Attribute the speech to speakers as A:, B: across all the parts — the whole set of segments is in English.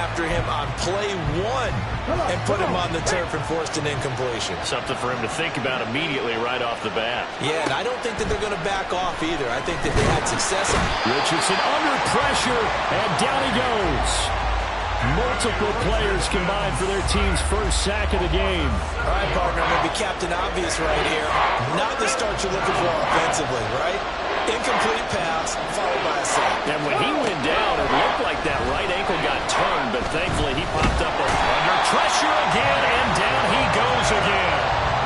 A: after him on play one and put him on the turf and forced an incompletion.
B: Something for him to think about immediately right off the bat.
A: Yeah, and I don't think that they're going to back off either. I think that they had success.
C: Richardson under pressure, and down he goes. Multiple players combined for their team's first sack of the game.
A: All right, partner, I'm going to be Captain Obvious right here. Not the start you're looking for offensively, right? Incomplete pass, followed by a sack.
B: And when he went down, it looked like that right ankle got turned, but thankfully he popped up under pressure again, and down he goes again.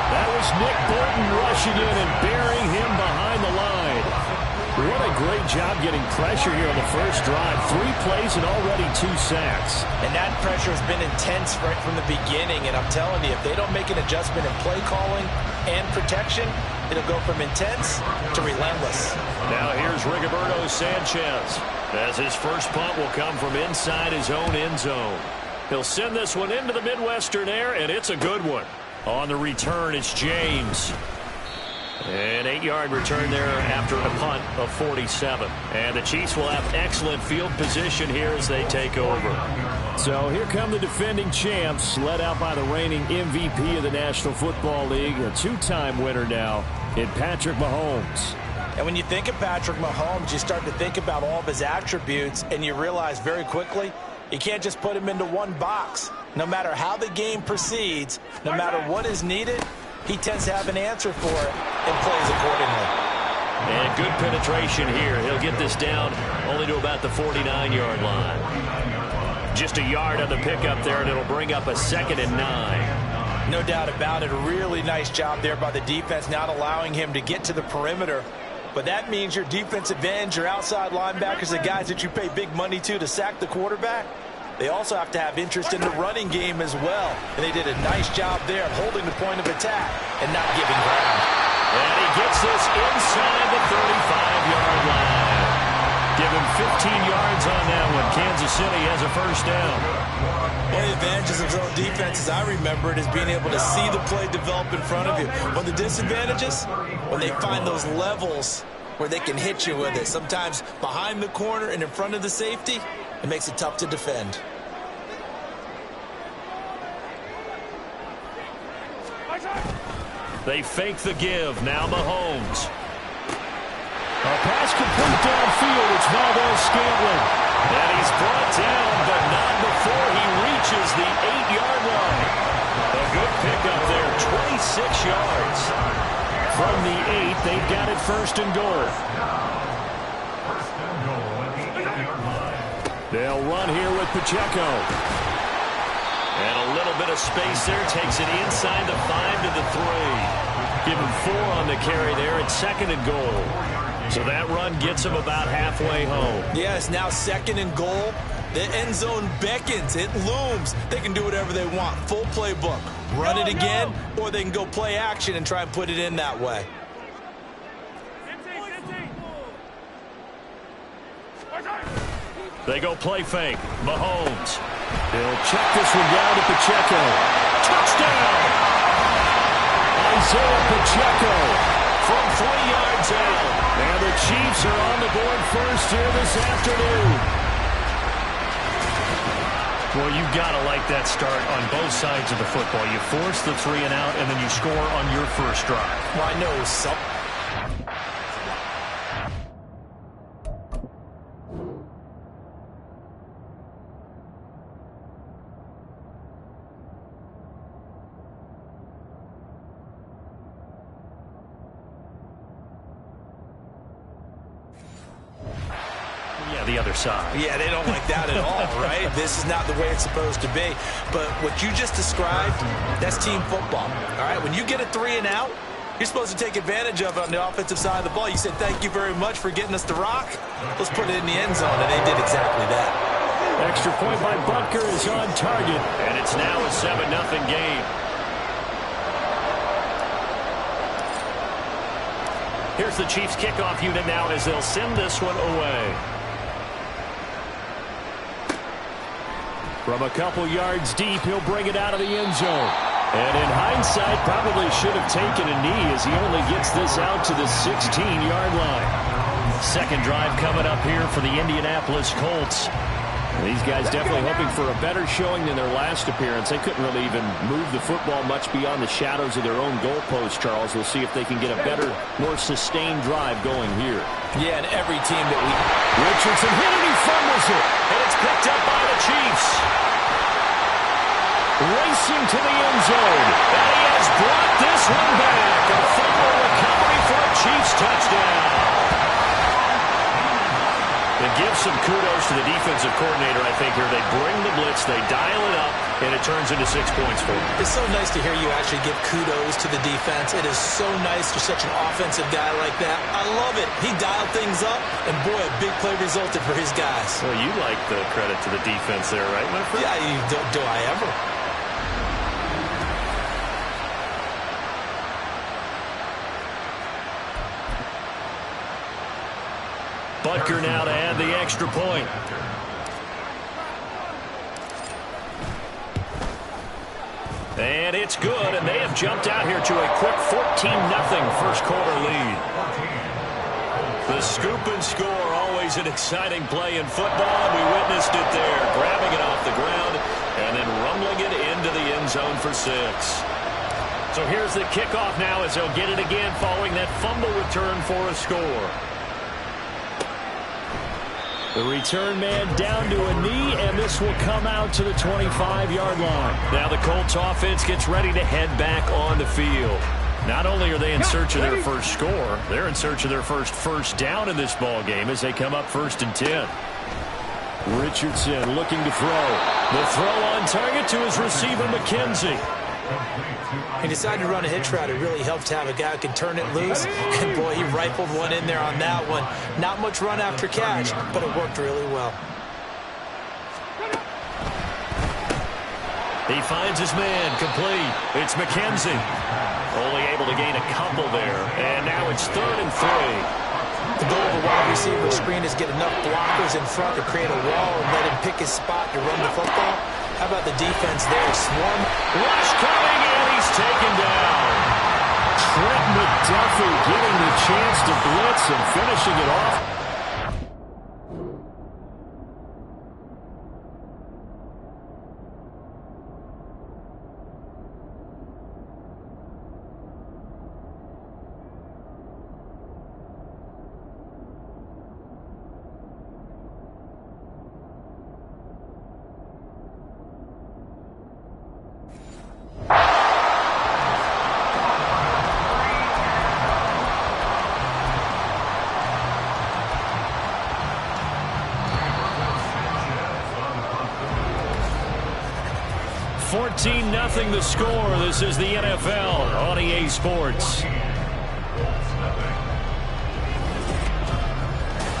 C: That was Nick Bolton rushing in and burying him behind the line. What a great job getting pressure here on the first drive. 3 plays and already 2 sacks.
A: And that pressure has been intense right from the beginning. And I'm telling you, if they don't make an adjustment in play calling and protection, it'll go from intense to relentless.
B: Now here's Rigoberto Sanchez, as his first punt will come from inside his own end zone. He'll send this one into the Midwestern air, and it's a good one. On the return, it's James. An 8-yard return there after a punt of 47. And the Chiefs will have excellent field position here as they take over.
C: So here come the defending champs, led out by the reigning MVP of the National Football League, a 2-time winner now in Patrick Mahomes.
A: And when you think of Patrick Mahomes, you start to think about all of his attributes, and you realize very quickly you can't just put him into one box. No matter how the game proceeds, no matter what is needed, he tends to have an answer for it and plays accordingly.
B: And good penetration here. He'll get this down only to about the 49-yard line. Just a yard on the pickup there, and it'll bring up a 2nd and 9.
A: No doubt about it. A really nice job there by the defense, not allowing him to get to the perimeter. But that means your defense advantage, your outside linebackers, the guys that you pay big money to sack the quarterback, they also have to have interest in the running game as well. And they did a nice job there of holding the point of attack and not giving ground.
B: And he gets this inside the 35-yard line. Give him 15 yards on that one. Kansas City has a first down.
A: One of the advantages of zone defense, as I remember it, is being able to see the play develop in front of you. One of the disadvantages, when they find those levels where they can hit you with it. Sometimes behind the corner and in front of the safety, it makes it tough to defend.
B: They fake the give. Now Mahomes.
C: A pass complete downfield. It's Valdez-Scantling.
B: And he's brought down, but not before he reaches the 8-yard line. A good pickup there, 26 yards.
C: From the 8, they've got it 1st and goal. They'll run here with Pacheco.
B: And a little bit of space there. Takes it inside the 5 to the 3. Give him 4 on the carry there. It's 2nd and goal. So that run gets him about halfway home.
A: Yes, now 2nd and goal. The end zone beckons. It looms. They can do whatever they want. Full playbook. Run it again, or they can go play action and try and put it in that way.
B: They go play fake. Mahomes.
C: He'll check this one down to Pacheco.
B: Touchdown!
C: Isaiah Pacheco
B: from 3 yards out.
C: And the Chiefs are on the board first here this afternoon.
B: Well, you've got to like that start on both sides of the football. You force the 3 and out, and then you score on your first drive.
A: Well, I know something.
B: The other side.
A: Yeah, they don't like that at all, right? This is not the way it's supposed to be. But what you just described, that's team football. All right, when you get a 3 and out, you're supposed to take advantage of it on the offensive side of the ball. You said, thank you very much for getting us the rock. Let's put it in the end zone, and they did exactly that.
C: Extra point by Butker is on target.
B: And it's now a 7-0 game. Here's the Chiefs kickoff unit now as they'll send this one away.
C: From a couple yards deep, he'll bring it out of the end zone. And in hindsight, probably should have taken a knee as he only gets this out to the 16-yard line.
B: Second drive coming up here for the Indianapolis Colts.
C: These guys definitely hoping for a better showing than their last appearance. They couldn't really even move the football much beyond the shadows of their own goalpost, Charles. We'll see if they can get a better, more sustained drive going here.
A: Yeah, and every team that we...
C: Richardson hit it, he fumbles it.
B: And it's picked up by the Chiefs.
C: Racing to the end zone.
B: And he has brought this one back. A fumble recovery for a Chiefs touchdown. It gives some kudos to the defensive coordinator, I think, here. They bring the blitz, they dial it up, and it turns into 6 points for them.
A: It's so nice to hear you actually give kudos to the defense. It is so nice for such an offensive guy like that. I love it. He dialed things up, and boy, a big play resulted for his guys.
B: Well, you like the credit to the defense there, right, my friend?
A: Yeah, do I ever?
B: Butker now to add the extra point. And it's good, and they have jumped out here to a quick 14-0 first quarter lead. The scoop and score, always an exciting play in football, and we witnessed it there, grabbing it off the ground and then rumbling it into the end zone for 6. So here's the kickoff now as they'll get it again following that fumble return for a score.
C: The return man down to a knee, and this will come out to the 25-yard line.
B: Now the Colts offense gets ready to head back on the field. Not only are they in search of their first score, they're in search of their first down in this ball game as they come up 1st and 10.
C: Richardson looking to throw.
B: The throw on target to his receiver, McKenzie.
A: He decided to run a hitch route. It really helped to have a guy who can turn it loose. And, boy, he rifled one in there on that one. Not much run after catch, but it worked really well.
B: He finds his man complete. It's McKenzie. Only able to gain a couple there. And now it's 3rd and 3.
A: The goal of a wide receiver screen is get enough blockers in front to create a wall and let him pick his spot to run the football. How about the defense there? Swarm.
B: Rush coming, and he's taken down.
C: Trent McDuffie getting the chance to blitz and finishing it off.
B: Nothing the score. This is the NFL on EA Sports.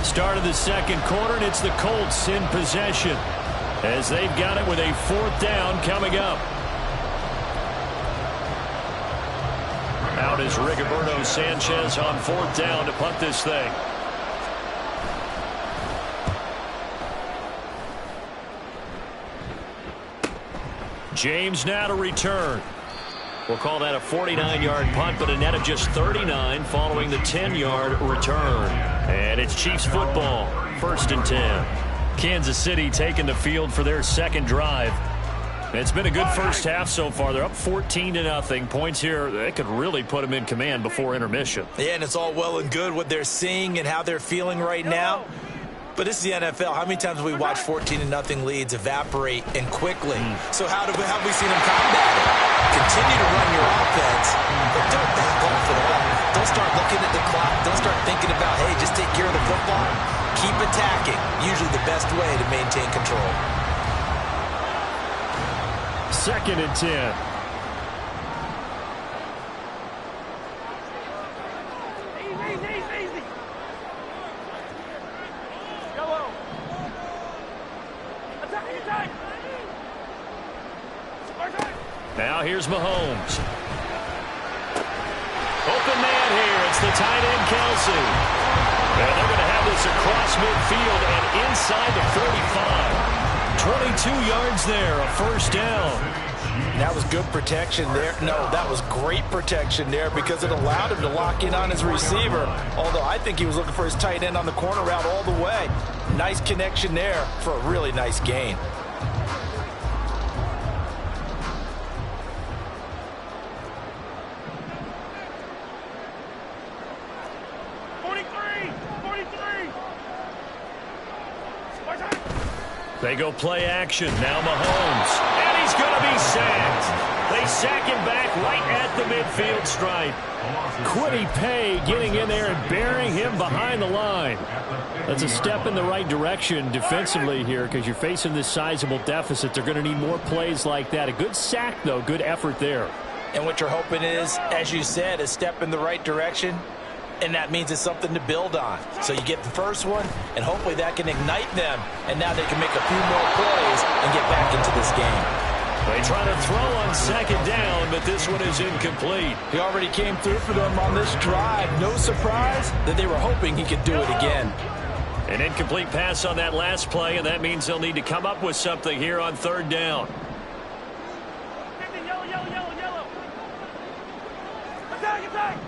B: Start of the second quarter, and it's the Colts in possession as they've got it with a 4th down coming up. Out is Rigoberto Sanchez on 4th down to punt this thing. James now to return. We'll call that a 49-yard punt, but a net of just 39 following the 10-yard return. And it's Chiefs football, 1st and 10. Kansas City taking the field for their second drive. It's been a good first half so far. They're up 14-0. Points here, they could really put them in command before intermission.
A: Yeah, and it's all well and good what they're seeing and how they're feeling right now. But this is the NFL. How many times have we watched 14-0 leads evaporate and quickly? So how have we seen them combat it? Continue to run your offense, but don't back off at all. Don't start looking at the clock. Don't start thinking about, hey, just take care of the football. Keep attacking. Usually the best way to maintain control.
C: 2nd and 10.
B: Now here's Mahomes. Open man here. It's the tight end, Kelsey. And they're going to have this across midfield and inside the 45. 22 yards there, a 1st down.
A: And that was good protection there. No, that was great protection there because it allowed him to lock in on his receiver. Although I think he was looking for his tight end on the corner route all the way. Nice connection there for a really nice gain.
B: They go play action. Now Mahomes. And he's going to be sacked. They sack him back right at the midfield stripe.
C: Quiddy Pay getting in there and burying him behind the line. That's a step in the right direction defensively here because you're facing this sizable deficit. They're going to need more plays like that. A good sack, though. Good effort there.
A: And what you're hoping is, as you said, a step in the right direction. And that means it's something to build on. So you get the first one, and hopefully that can ignite them. And now they can make a few more plays and get back into this game.
B: They try to throw on second down, but this one is incomplete.
A: He already came through for them on this drive. No surprise that they were hoping he could do it again.
B: An incomplete pass on that last play, and that means they'll need to come up with something here on third down.
D: Yellow. Attack!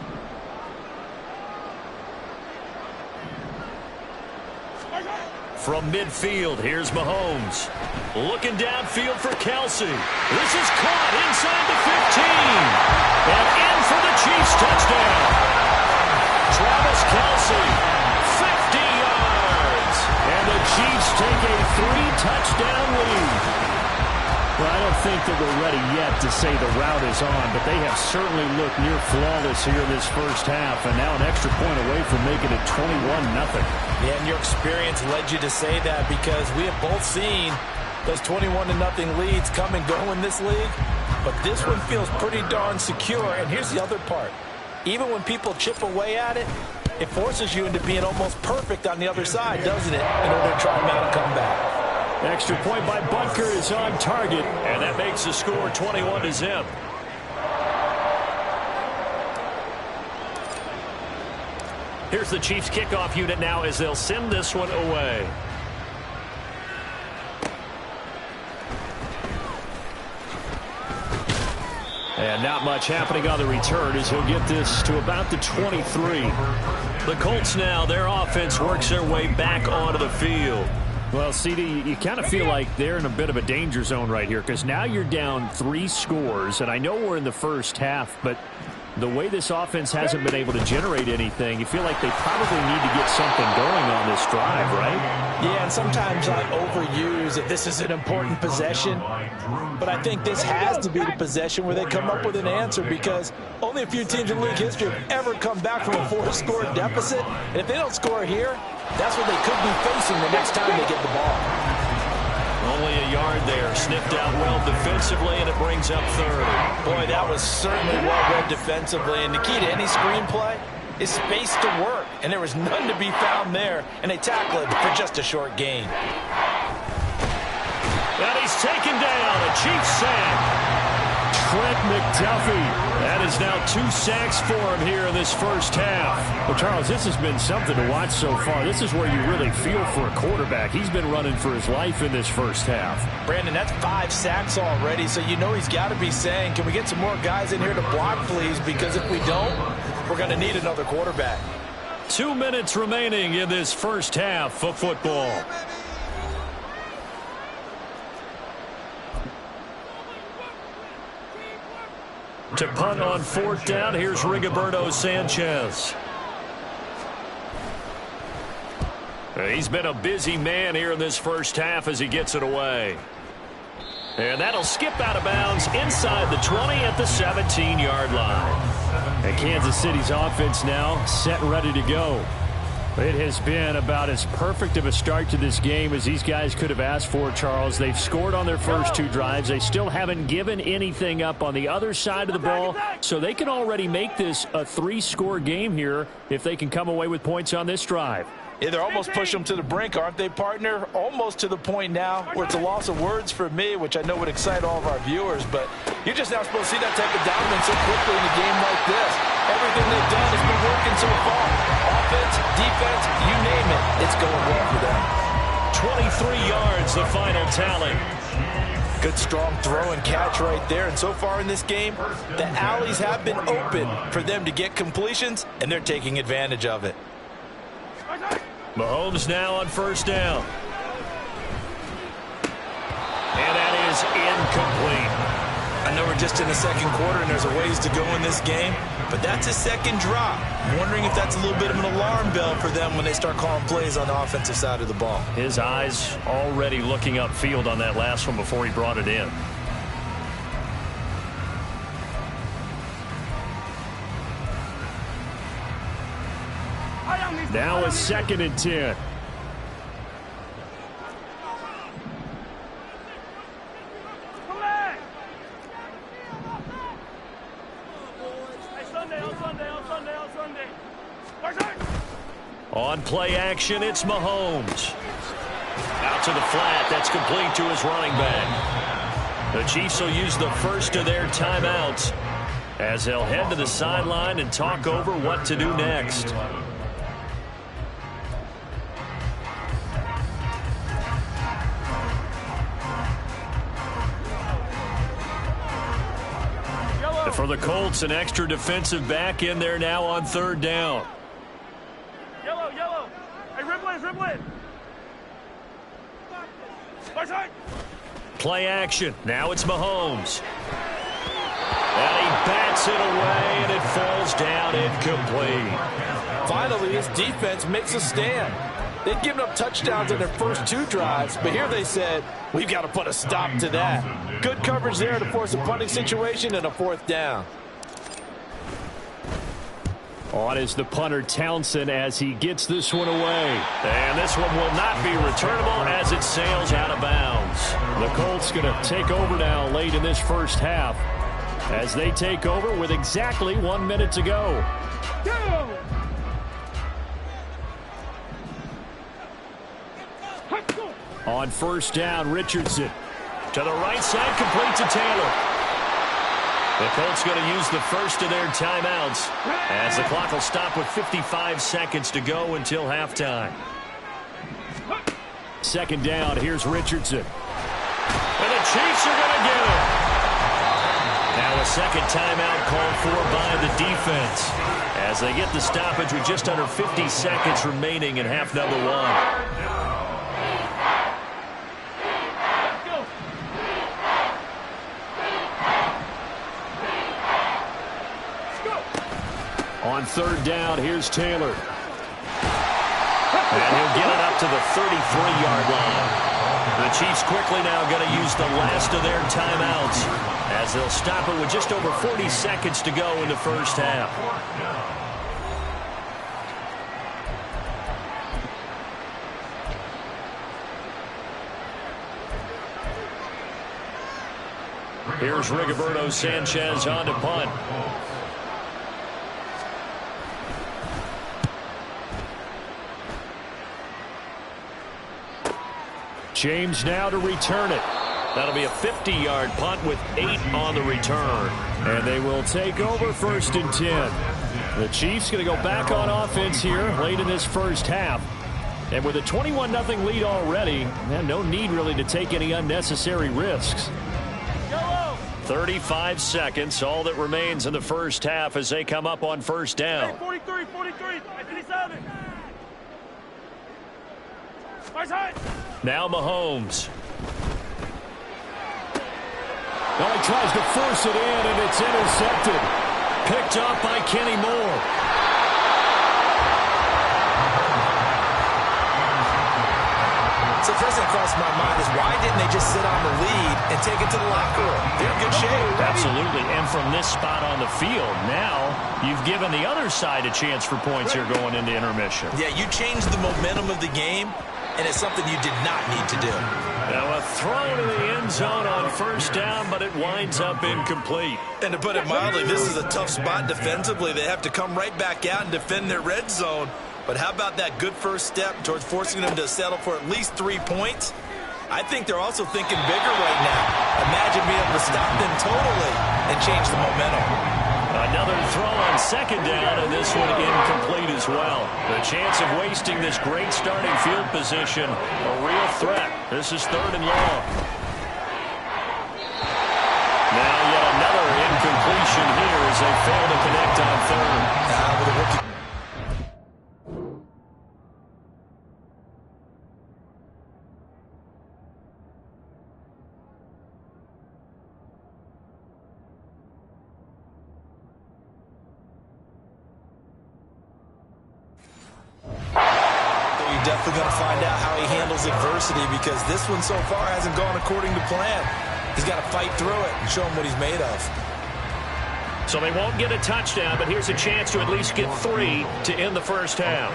B: From midfield, here's Mahomes. Looking downfield for Kelsey. This is caught inside the 15. And in for the Chiefs touchdown. Travis Kelsey, 50 yards. And the Chiefs take a 3-touchdown lead.
C: Well, I don't think that we're ready yet to say the route is on, but they have certainly looked near flawless here in this first half, and now an extra point away from making it 21-0.
A: Yeah, and your experience led you to say that because we have both seen those 21-0 leads come and go in this league, but this one feels pretty darn secure. And here's the other part. Even when people chip away at it, it forces you into being almost perfect on the other side, doesn't it, in order to try and mount a comeback.
C: Extra point by Butker is on target.
B: And that makes the score 21-0. Here's the Chiefs kickoff unit now as they'll send this one away.
C: And not much happening on the return as he'll get this to about the 23.
B: The Colts now, their offense works their way back onto the field.
C: Well, CD, you kind of feel like they're in a bit of a danger zone right here because now you're down 3 scores, and I know we're in the first half, but the way this offense hasn't been able to generate anything, you feel like they probably need to get something going on this drive, right?
A: Yeah, and sometimes I overuse that this is an important possession, but I think this has to be the possession where they come up with an answer because only a few teams in league history have ever come back from a 4-score deficit, and if they don't score here, that's what they could be facing the next time they get the ball.
B: Only a yard there. Sniffed out well defensively, and it brings up third.
A: Boy, that was certainly well read defensively. And the key to any screenplay is space to work. And there was none to be found there. And they tackle it for just a short gain.
B: And he's taken down. A Chiefs sack.
C: Trent McDuffie.
B: That is now 2 sacks for him here in this first half.
C: Well, Charles, this has been something to watch so far. This is where you really feel for a quarterback. He's been running for his life in this first half.
A: Brandon, that's 5 sacks already, so you know he's got to be saying, can we get some more guys in here to block, please? Because if we don't, we're going to need another quarterback.
B: 2 minutes remaining in this first half of football. To punt on 4th down, here's Rigoberto Sanchez. He's been a busy man here in this first half as he gets it away. And that'll skip out of bounds inside the 20 at the 17-yard line.
C: And Kansas City's offense now set and ready to go. It has been about as perfect of a start to this game as these guys could have asked for, Charles. They've scored on their first 2 drives. They still haven't given anything up on the other side of the ball, so they can already make this a 3-score game here if they can come away with points on this drive.
A: Yeah, they're almost pushing them to the brink, aren't they, partner? Almost to the point now where it's a loss of words for me, which I know would excite all of our viewers, but you're just not supposed to see that type of dominance so quickly in a game like this. Everything they've done has been working so far. Offense, defense, you name it, it's going well for them.
B: 23 yards, the final tally.
A: Good strong throw and catch right there. And so far in this game, the alleys have been open for them to get completions, and they're taking advantage of it.
B: Mahomes now on first down. And that is incomplete.
A: I know we're just in the second quarter and there's a ways to go in this game, but that's a second drop. I'm wondering if that's a little bit of an alarm bell for them when they start calling plays on the offensive side of the ball.
B: His eyes already looking upfield on that last one before he brought it in.
C: Now a 2nd and 10.
B: On play action, it's Mahomes. Out to the flat. That's complete to his running back. The Chiefs will use the first of their timeouts as they'll head to the sideline and talk over what to do next. For the Colts, an extra defensive back in there now on 3rd down.
D: Yellow. Hey, Riblin.
B: Play action. Now it's Mahomes. And he bats it away, and it falls down incomplete.
A: Finally, his defense makes a stand. They'd given up touchdowns in their first 2 drives, but here they said, we've got to put a stop to that. Good coverage there to force a punting situation and a 4th down.
C: On is the punter Townsend as he gets this one away.
B: And this one will not be returnable as it sails out of bounds.
C: The Colts going to take over now late in this first half as they take over with exactly 1 minute to go. On first down, Richardson.
B: To the right side, complete to Taylor. The Colts going to use the first of their timeouts as the clock will stop with 55 seconds to go until halftime.
C: 2nd down, here's Richardson.
B: And the Chiefs are going to get it. Now a second timeout called for by the defense as they get the stoppage with just under 50 seconds remaining in half number 1.
C: On 3rd down, here's Taylor.
B: And he'll get it up to the 33-yard line. The Chiefs quickly now going to use the last of their timeouts as they'll stop it with just over 40 seconds to go in the first half. Here's Rigoberto Sanchez on to punt.
C: James now to return it.
B: That'll be a 50-yard punt with 8 on the return.
C: And they will take over 1st and 10. The Chiefs going to go back on offense here late in this first half. And with a 21-0 lead already, no need really to take any unnecessary risks.
B: 35 seconds, all that remains in the first half as they come up on first down.
D: Hey, 43, 57.
B: Now Mahomes.
C: Now he tries to force it in, and it's intercepted.
B: Picked up by Kenny Moore.
A: So the first thing that crossed my mind is why didn't they just sit on the lead and take it to the locker room? They're in good shape.
B: Absolutely. And from this spot on the field, now you've given the other side a chance for points here going into intermission.
A: Yeah, you changed the momentum of the game, and it's something you did not need to do.
B: Now a throw to the end zone on first down, but it winds up incomplete.
A: And to put it mildly, this is a tough spot defensively. They have to come right back out and defend their red zone. But how about that good first step towards forcing them to settle for at least 3 points? I think they're also thinking bigger right now. Imagine being able to stop them totally and change the momentum.
B: Another throw on second down, and this one incomplete as well. The chance of wasting this great starting field position, a real threat. This is 3rd and long. as they fail to connect on third.
A: Definitely going to find out how he handles adversity, because this one so far hasn't gone according to plan. He's got to fight through it and show him what he's made of.
B: So they won't get a touchdown, but here's a chance to at least get 3 to end the first half.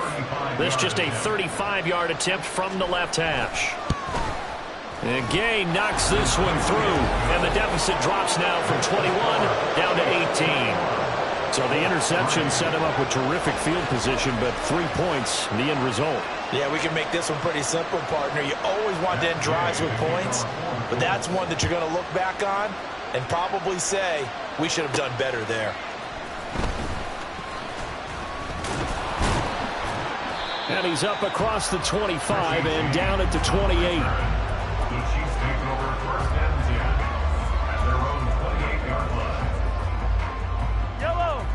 B: This just a 35-yard attempt from the left hash. And Gay knocks this one through, and the deficit drops now from 21 down to 18. So the interception set him up with terrific field position, but 3 points, the end result.
A: Yeah, we can make this one pretty simple, partner. You always want to end drives with points, but that's one that you're going to look back on and probably say, we should have done better there.
C: And he's up across the 25 and down at the 28.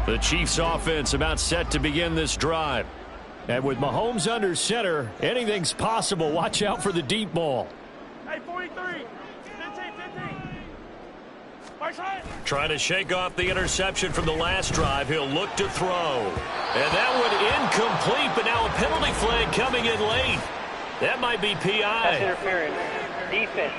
C: The Chiefs offense about set to begin this drive. And with Mahomes under center, anything's possible. Watch out for the deep ball.
D: Hey, 43. 15, 15.
B: Trying to shake off the interception from the last drive. He'll look to throw. And that one incomplete, but now a penalty flag coming in late. That might be PI.
E: Pass interference. Defense.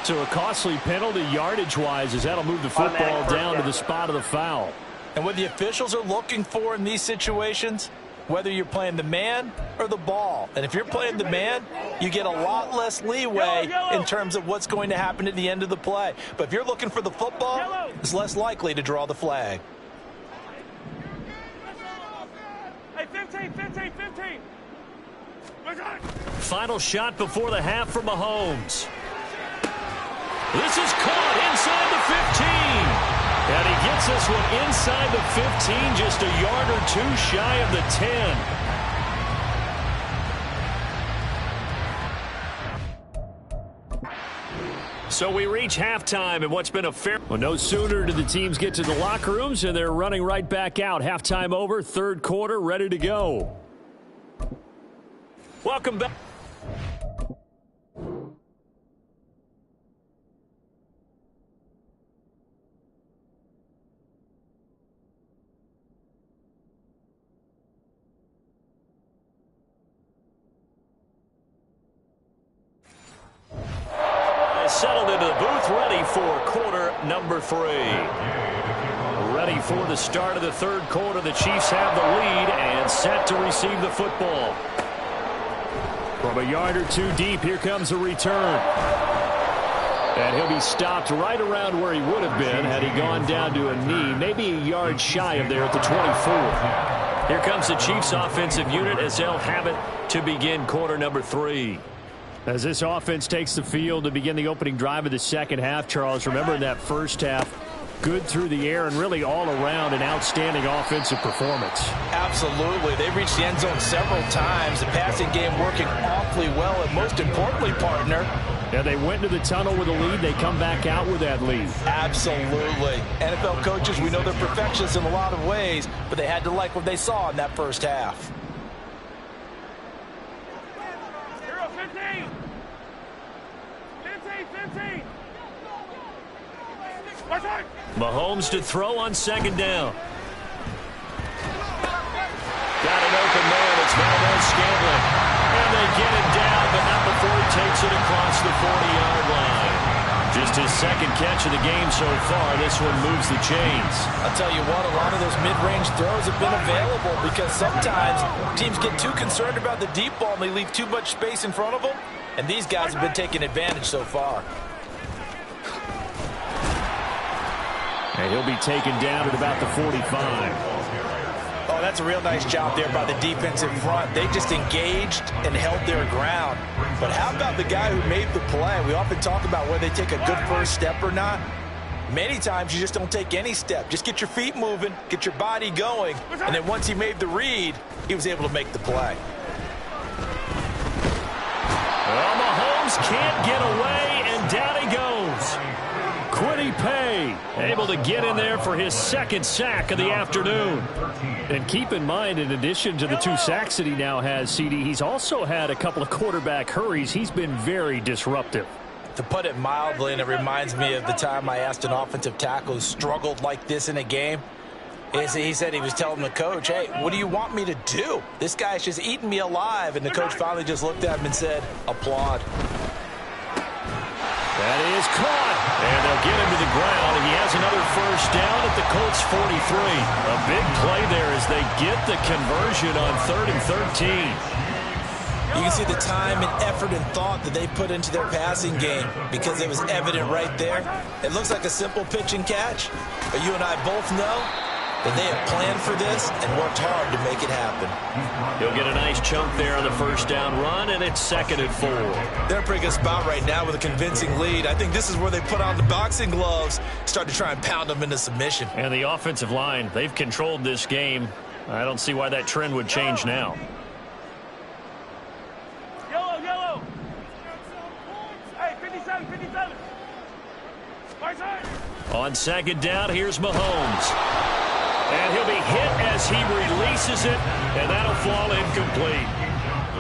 C: So a costly penalty yardage-wise, as that'll move the football down to the spot of the foul.
A: And what the officials are looking for in these situations, whether you're playing the man or the ball. And if you're playing the man, you get a lot less leeway in terms of what's going to happen at the end of the play. But if you're looking for the football, it's less likely to draw the flag.
D: Hey, 15, 15, 15.
B: Final shot before the half for Mahomes. This is caught inside the 15. And he gets this one inside the 15, just a yard or two shy of the 10. So we reach halftime, and what's been a fair...
C: Well, no sooner do the teams get to the locker rooms, and they're running right back out. Halftime over, third quarter, ready to go.
B: Welcome back. Settled into the booth, ready for quarter number 3. Ready for the start of the third quarter. The Chiefs have the lead and set to receive the football. From a yard or two deep, here comes a return. And he'll be stopped right around where he would have been had he gone down to a knee, maybe a yard shy of there at the 24. Here comes the Chiefs offensive unit as they'll have it to begin quarter number 3.
C: As this offense takes the field to begin the opening drive of the second half, Charles, remember in that first half, good through the air and really all around an outstanding offensive performance.
A: Absolutely. They reached the end zone several times. The passing game working awfully well, and most importantly, partner,
C: yeah, they went to the tunnel with a lead. They come back out with that lead.
A: Absolutely. NFL coaches, we know they're perfectionists in a lot of ways, but they had to like what they saw in that first half.
D: 15. 15.
B: Mahomes to throw on second down. Got an open man. It's Valdez-Scantling. And they get it down, but not before he takes it across the 40-yard line. Just his second catch of the game so far. This one moves the chains.
A: I'll tell you what, a lot of those mid-range throws have been available because sometimes teams get too concerned about the deep ball and they leave too much space in front of them. And these guys have been taking advantage so far.
C: And he'll be taken down at about the 45.
A: Oh, that's a real nice job there by the defensive front. They just engaged and held their ground. But how about the guy who made the play? We often talk about whether they take a good first step or not. Many times you just don't take any step. Just get your feet moving, get your body going, and then once he made the read, he was able to make the play.
B: Well, Mahomes can't get away, and down he goes.
C: Quiddy Pay able to get in there for his second sack of the afternoon. And keep in mind, in addition to the 2 sacks that he now has, CD, he's also had a couple of quarterback hurries. He's been very disruptive.
A: To put it mildly, and it reminds me of the time I asked an offensive tackle who struggled like this in a game. He said he was telling the coach, hey, what do you want me to do? This guy's just eating me alive. And the coach finally just looked at him and said, applaud.
B: That is caught, and they'll get him to the ground. He has another first down at the Colts 43. A big play there as they get the conversion on 3rd and 13.
A: You can see the time and effort and thought that they put into their passing game because it was evident right there. It looks like a simple pitch and catch, but you and I both know that they have planned for this and worked hard to make it happen.
B: He'll get a nice chunk there on the first down run, and it's 2nd and 4.
A: They're in a pretty good spot right now with a convincing lead. I think this is where they put on the boxing gloves, start to try and pound them into submission.
B: And the offensive line, they've controlled this game. I don't see why that trend would change now.
D: Yellow. Hey, 57, 57. My side.
B: On 2nd down, here's Mahomes. And he'll be hit as he releases it, and that'll fall incomplete.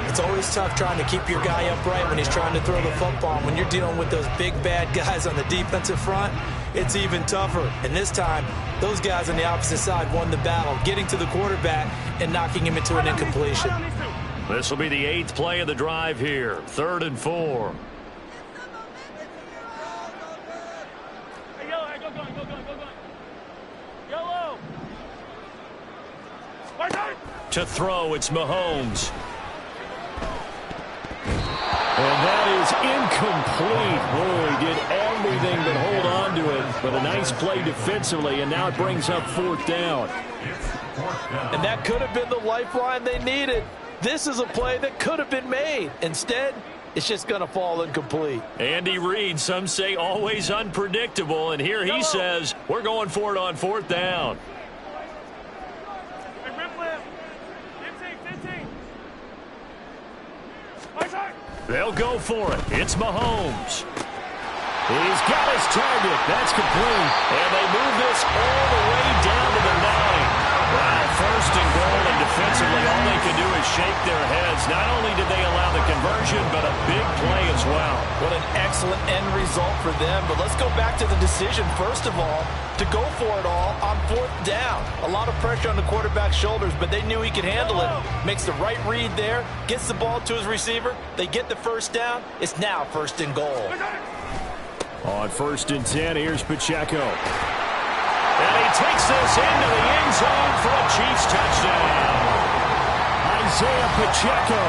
A: It's always tough trying to keep your guy upright when he's trying to throw the football. When you're dealing with those big, bad guys on the defensive front, it's even tougher. And this time, those guys on the opposite side won the battle, getting to the quarterback and knocking him into an incompletion.
B: This will be the 8th play of the drive here, 3rd and 4.
D: Hey, yellow, hey, go. Yellow. My side.
B: To throw, it's Mahomes.
C: And that is incomplete. Boy, he did everything but hold on to it. But a nice play defensively, and now it brings up 4th down.
A: And that could have been the lifeline they needed. This is a play that could have been made. Instead, it's just going to fall incomplete.
B: Andy Reid, some say always unpredictable, and here he says, we're going for it on 4th down.
D: Hey, rip left. 15. My side.
B: They'll go for it. It's Mahomes. He's got his target. That's complete. And they move this all the way down to the 9. Wow, 1st and goal, and defensively all they can do is shake their heads. Not only did they allow the conversion, but a big play as well.
A: What an excellent end result for them. But let's go back to the decision, first of all, to go for it all on 4th down. A lot of pressure on the quarterback's shoulders, but they knew he could handle it. Makes the right read there, gets the ball to his receiver. They get the first down. It's now 1st and goal.
C: On 1st and 10, here's Pacheco.
B: And he takes this into the end zone for a Chiefs touchdown.
C: Isaiah Pacheco.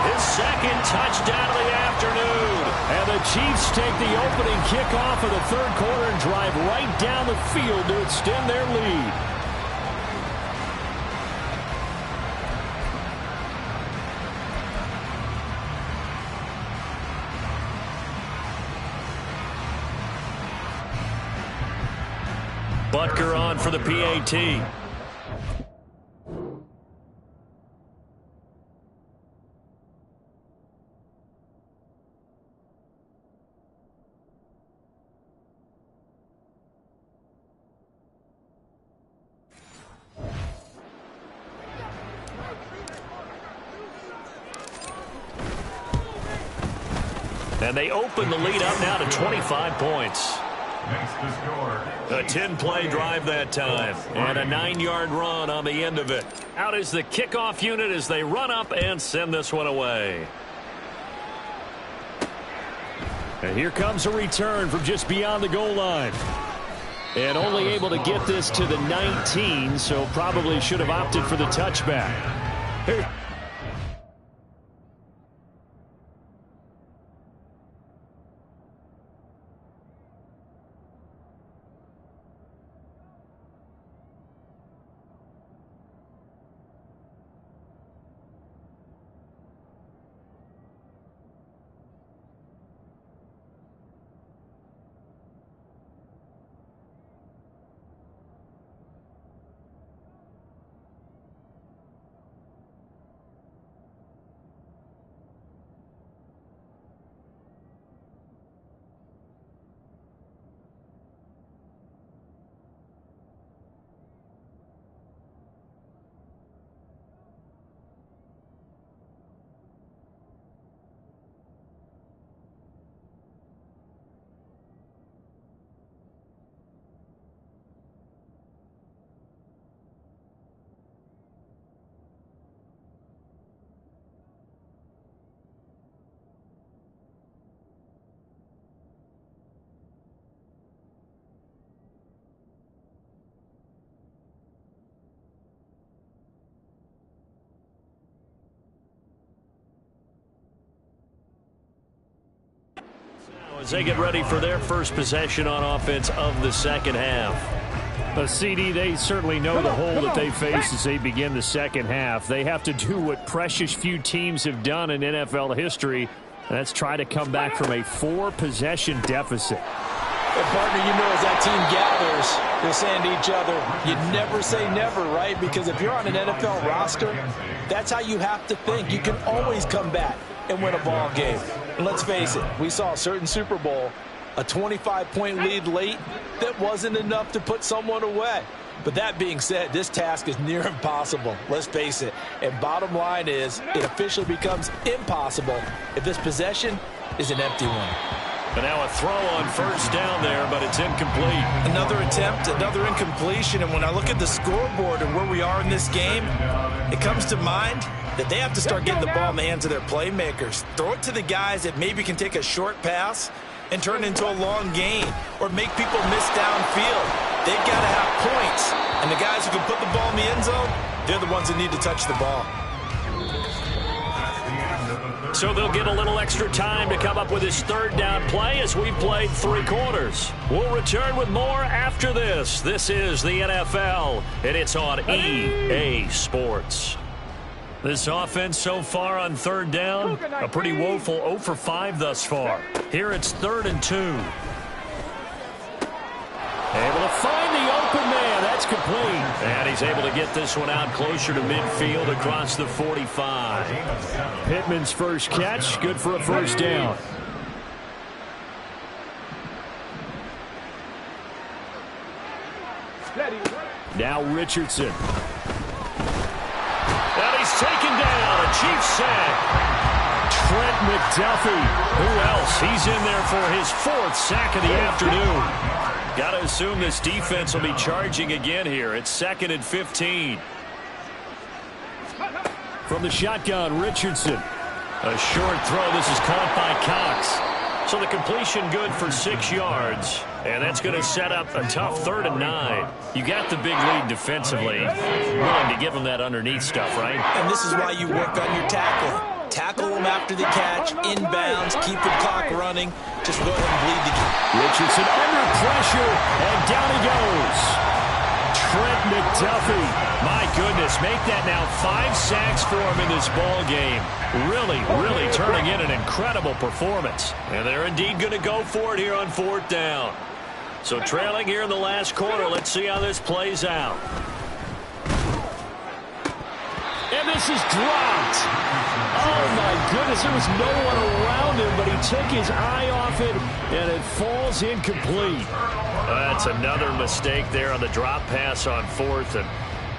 B: His 2nd touchdown of the afternoon.
C: And the Chiefs take the opening kickoff of the 3rd quarter and drive right down the field to extend their lead.
B: Butker on for the PAT. And they open the lead up now to 25 points. A 10-play drive that time, and a 9-yard run on the end of it. Out is the kickoff unit as they run up and send this one away.
C: And here comes a return from just beyond the goal line. And only able to get this to the 19, so probably should have opted for the touchback. Here.
B: As they get ready for their first possession on offense of the second half.
C: CD, they certainly know the hole that they face as they begin the second half. They have to do what precious few teams have done in NFL history, and that's try to come back from a 4-possession deficit.
A: And partner, you know, as that team gathers, they're saying to each other, you never say never, right? Because if you're on an NFL roster, that's how you have to think. You can always come back and win a ball game. And let's face it, we saw a certain Super Bowl, a 25-point lead late that wasn't enough to put someone away. But that being said, this task is near impossible. Let's face it. And bottom line is, it officially becomes impossible if this possession is an empty one.
B: And now a throw on first down there, but it's incomplete.
A: Another attempt, another incompletion. And when I look at the scoreboard and where we are in this game, it comes to mind that they have to start getting the ball in the hands of their playmakers. Throw it to the guys that maybe can take a short pass and turn it into a long gain or make people miss downfield. They've got to have points. And the guys who can put the ball in the end zone, they're the ones that need to touch the ball.
B: So they'll get a little extra time to come up with his third down play as we've played 3 quarters. We'll return with more after this. This is the NFL, and it's on EA Sports. This offense so far on third down, a pretty woeful 0 for 5 thus far. Here it's 3rd and 2. Able to find the open man. That's complete. And he's able to get this one out closer to midfield across the 45.
C: Pittman's first catch, good for a first down. Now Richardson.
B: And he's taken down. A Chiefs sack.
C: Trent McDuffie.
B: Who else? He's in there for his 4th sack of the afternoon. Got to assume this defense will be charging again here. It's 2nd and 15.
C: From the shotgun, Richardson.
B: A short throw. This is caught by Cox. So the completion good for 6 yards. And that's going to set up a tough 3rd and 9. You got the big lead defensively. Willing to give them that underneath stuff, right?
A: And this is why you work on your tackling. Tackle them after the catch, inbounds, keep the clock running. Just go ahead and bleed the game.
C: Richardson under pressure, and down he goes. Trent McDuffie.
B: My goodness, make that now 5 sacks for him in this ball game. Really, really turning in an incredible performance. And they're indeed going to go for it here on 4th down. So trailing here in the last quarter, let's see how this plays out.
C: And this is dropped. Oh, my goodness. There was no one around him, but he took his eye off it, and it falls incomplete.
B: That's another mistake there on the drop pass on 4th, and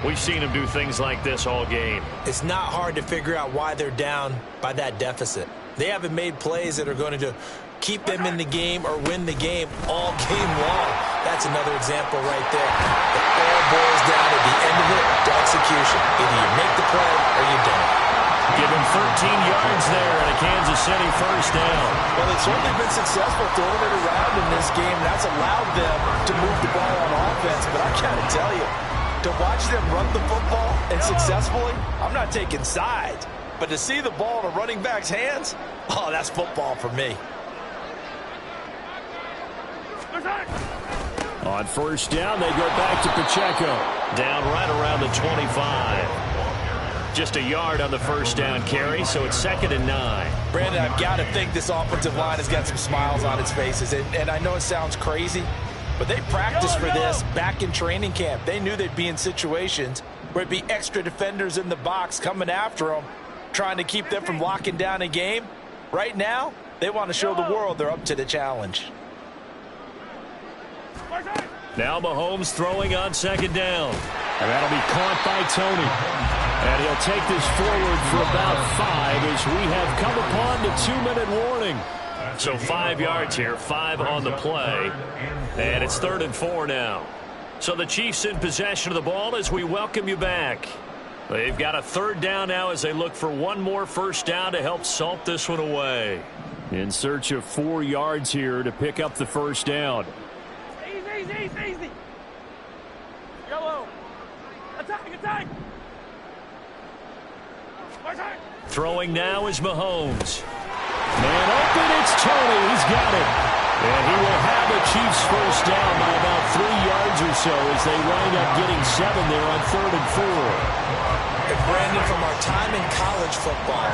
B: we've seen him do things like this all game.
A: It's not hard to figure out why they're down by that deficit. They haven't made plays that are going to keep them in the game or win the game all game long. That's another example right there. It all boils down at the end of it to execution. Either you make the play or you don't.
B: Give him 13 yards there and a Kansas City first down.
A: Well, they've certainly been successful throwing it around in this game. That's allowed them to move the ball on offense. But I got to tell you, to watch them run the football and successfully, I'm not taking sides. But to see the ball in a running back's hands, oh, that's football for me.
C: On first down, they go back to Pacheco.
B: Down right around the 25. Just a yard on the first down carry, so it's 2nd and 9.
A: Brandon, I've got to think this offensive line has got some smiles on its faces. And I know it sounds crazy, but they practiced for this back in training camp. They knew they'd be in situations where it'd be extra defenders in the box coming after them, trying to keep them from locking down a game. Right now, they want to show the world they're up to the challenge.
B: Now Mahomes throwing on 2nd down.
C: And that'll be caught by Tony. And he'll take this forward for about 5 as we have come upon the 2-minute warning.
B: So 5 yards here, 5 on the play. And it's 3rd and 4 now. So the Chiefs in possession of the ball as we welcome you back. They've got a 3rd down now as they look for one more first down to help salt this one away.
C: In search of 4 yards here to pick up the first down.
D: Easy. Yellow. Attack.
B: Throwing now is Mahomes.
C: Man open, it's Tony. He's got it.
B: And he will have a Chiefs first down by about 3 yards or so as they wind up getting 7 there on 3rd and 4.
A: And Brandon, from our time in college football,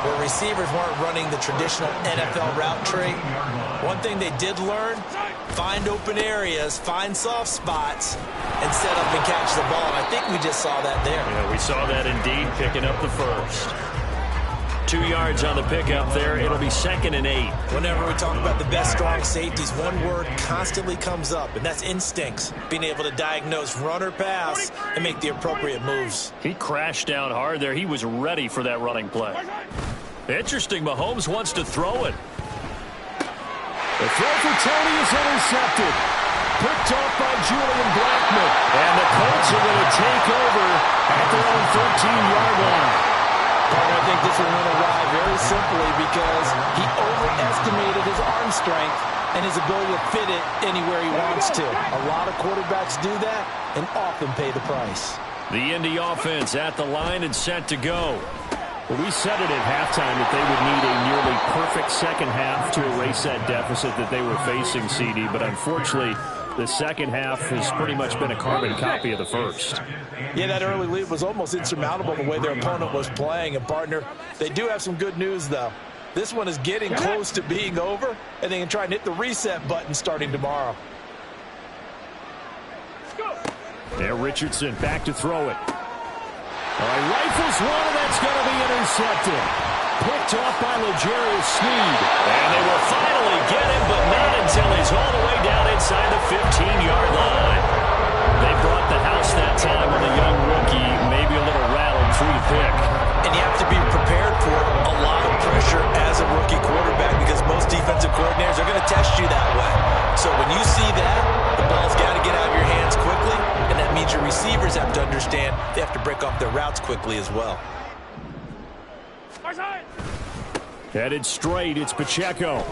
A: where receivers weren't running the traditional NFL route tree, one thing they did learn, find open areas, find soft spots, and set up and catch the ball. And I think we just saw that there.
B: Yeah, we saw that indeed, picking up the first. 2 yards on the pickup there. It'll be 2nd and 8.
A: Whenever we talk about the best strong safeties, one word constantly comes up, and that's instincts. Being able to diagnose run or pass and make the appropriate moves.
B: He crashed down hard there. He was ready for that running play. Interesting. Mahomes wants to throw it.
C: The throw for Tony is intercepted. Picked off by Julian Blackmon.
B: And the Colts are going to take over
C: at their own 13-yard line.
A: I think this will win a ride very simply because he overestimated his arm strength and his ability to fit it anywhere he wants to. A lot of quarterbacks do that and often pay the price.
B: The Indy offense at the line and set to go.
C: Well, we said it at halftime that they would need a nearly perfect second half to erase that deficit that they were facing, CD, but unfortunately the second half has pretty much been a carbon copy of the first.
A: Yeah, that early lead was almost insurmountable the way their opponent was playing. And, partner, they do have some good news, though. This one is getting close to being over, and they can try and hit the reset button starting tomorrow.
C: There, Richardson back to throw it. All right, rifles one, and that's going to be intercepted. Picked off by L'Jarius Sneed.
B: And they will finally get him, but not until he's all the way down inside the 15-yard line. They brought the house that time with a young rookie, maybe a little rattled through the pick.
A: And you have to be prepared for a lot of pressure as a rookie quarterback because most defensive coordinators are going to test you that way. So when you see that, the ball's got to get out of your hands quickly, and that means your receivers have to understand they have to break off their routes quickly as well.
C: Headed straight, it's Pacheco.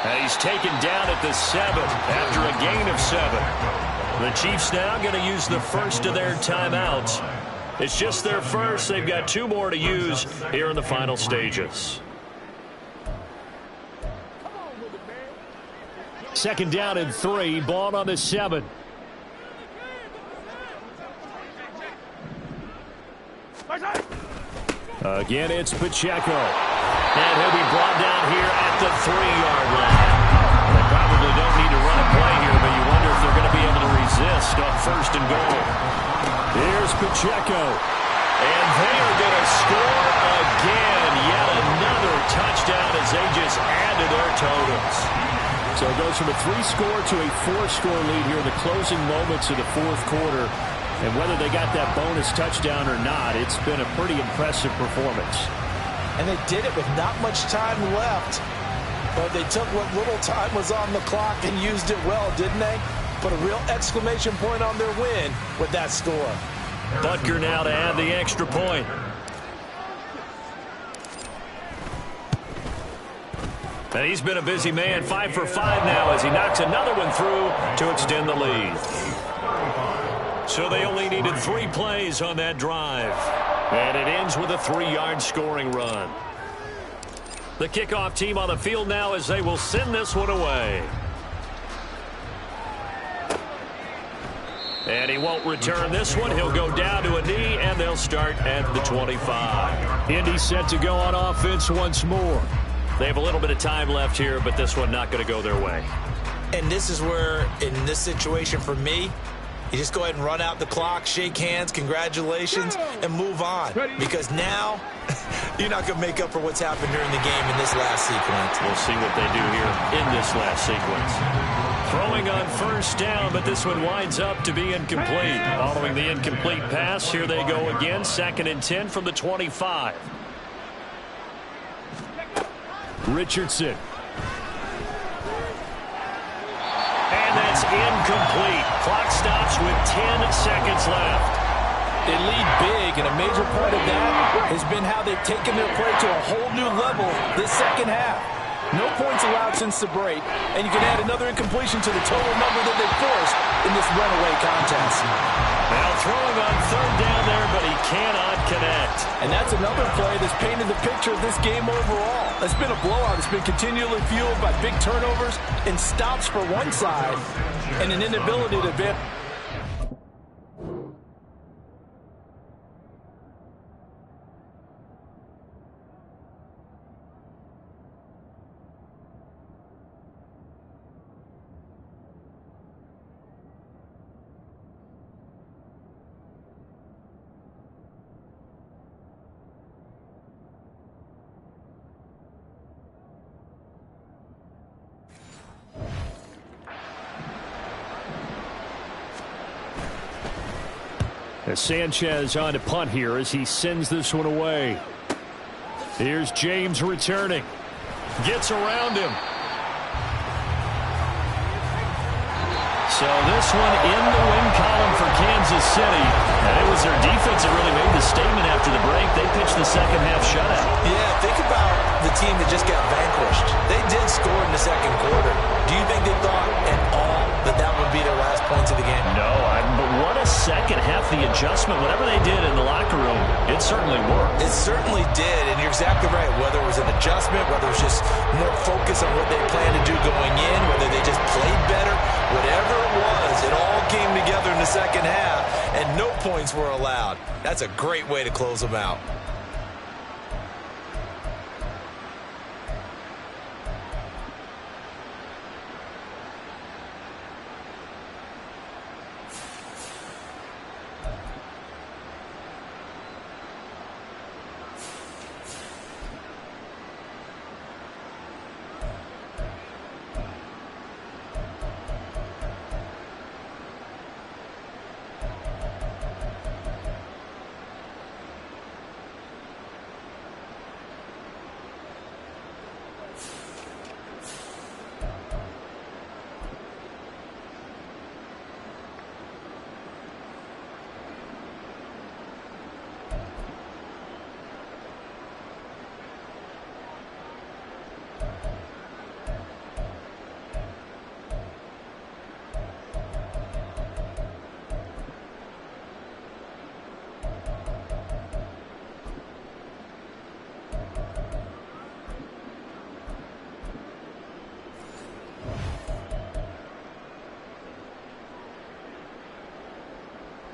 B: And he's taken down at the 7 after a gain of 7. The Chiefs now going to use the first of their timeouts. It's just their first. They've got 2 more to use here in the final stages.
C: 2nd down and 3, ball on the 7. Again, it's Pacheco.
B: And he'll be brought down here at the 3-yard line. They probably don't need to run a play here, but you wonder if they're going to be able to resist on 1st and goal.
C: Here's Pacheco.
B: And they are going to score again. Yet another touchdown as they just add to their totals.
C: So it goes from a 3-score to a 4-score lead here in the closing moments of the 4th quarter. And whether they got that bonus touchdown or not, it's been a pretty impressive performance.
A: And they did it with not much time left. But they took what little time was on the clock and used it well, didn't they? Put a real exclamation point on their win with that score.
B: Butker now to add the extra point. And he's been a busy man, 5 for 5 now as he knocks another one through to extend the lead. So they only needed 3 plays on that drive. And it ends with a 3-yard scoring run. The kickoff team on the field now as they will send this one away. And he won't return this one. He'll go down to a knee, and they'll start at the 25.
C: Indy set to go on offense once more.
B: They have a little bit of time left here, but this one not going to go their way.
A: And this is where, in this situation for me, you just go ahead and run out the clock, shake hands, congratulations, and move on. Because now, you're not going to make up for what's happened during the game in this last sequence.
B: We'll see what they do here in this last sequence. Throwing on 1st down, but this one winds up to be incomplete. Following the incomplete pass, here they go again. 2nd and 10 from the 25.
C: Richardson.
B: And that's incomplete. Clock stops with 10 seconds left.
A: They lead big, and a major part of that has been how they've taken their play to a whole new level this second half. No points allowed since the break, and you can add another incompletion to the total number that they forced in this runaway contest.
B: Now throwing on third down there, but he cannot connect.
A: And that's another play that's painted the picture of this game overall. It's been a blowout. It's been continually fueled by big turnovers and stops for one side and an inability to advance.
C: As Sanchez on to punt here as he sends this one away. Here's James returning. Gets around him. So this one in the win column for Kansas City. And it was their defense that really made the statement after the break. They pitched the second half shutout.
A: Yeah, think about the team that just got vanquished. They did score in the second quarter. Do you think they thought at all that that would be their last points of the game?
B: No, but what a second half. The adjustment, whatever they did in the locker room, it certainly worked.
A: It certainly did, and you're exactly right. Whether it was an adjustment, whether it was just more focus on what they planned to do going in, whether they just played better, whatever it was, it all came together in the second half, and no points were allowed. That's a great way to close them out.